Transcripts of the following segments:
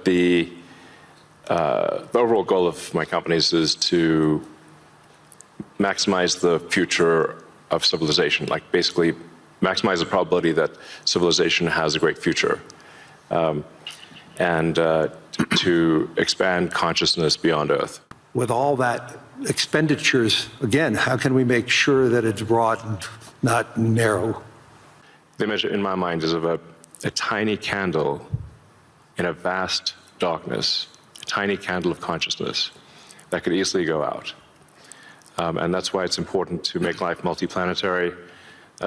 The overall goal of my companies is to maximize the future of civilization, like basically maximize the probability that civilization has a great future, and to expand consciousness beyond Earth. With all that expenditures, again, how can we make sure that it's broad and not narrow? The image in my mind is of a tiny candle in a vast darkness, a tiny candle of consciousness that could easily go out. And that's why it's important to make life multiplanetary,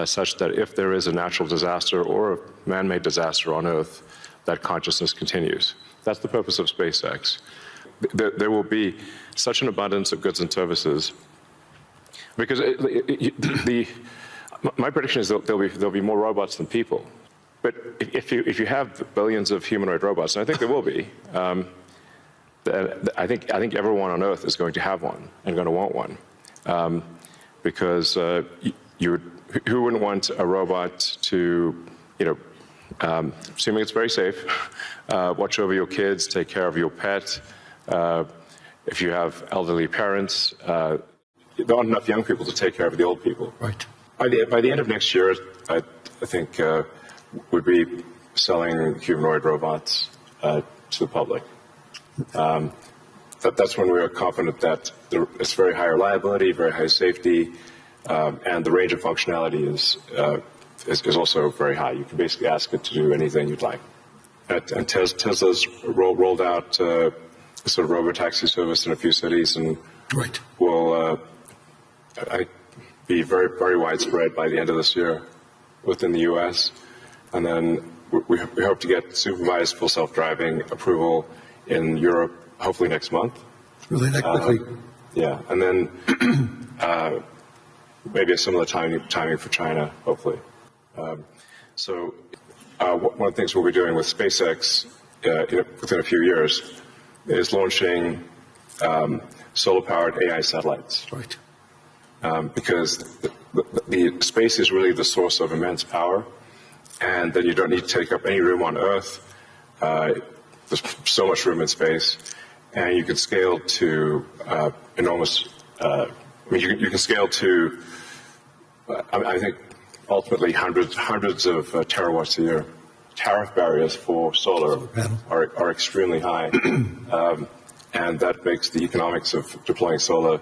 such that if there is a natural disaster or a man-made disaster on Earth, that consciousness continues. That's the purpose of SpaceX. There will be such an abundance of goods and services, because my prediction is that there'll be more robots than people. But if you have billions of humanoid robots, and I think there will be, I think everyone on Earth is going to have one and going to want one, because who wouldn't want a robot to, assuming it's very safe, watch over your kids, take care of your pet. If you have elderly parents, there aren't enough young people to take care of the old people. Right. By the end of next year, I think we'll be selling humanoid robots to the public. That's when we're confident that it's very high reliability, very high safety, and the range of functionality is also very high. You can basically ask it to do anything you'd like. And Tesla's rolled out a sort of robotaxi service in a few cities, and right. will be very, very widespread by the end of this year within the U.S. And then we hope to get supervised full self-driving approval in Europe, hopefully next month. Really that quickly? Yeah, and then maybe a similar timing for China, hopefully. So one of the things we'll be doing with SpaceX within a few years is launching solar-powered AI satellites. Right. Because the space is really the source of immense power, and then you don't need to take up any room on Earth. There's so much room in space, and you can scale to enormous. You can scale to, I think, ultimately hundreds of terawatts a year. Tariff barriers for solar are extremely high, and that makes the economics of deploying solar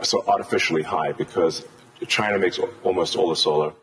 so artificially high, because China makes almost all the solar.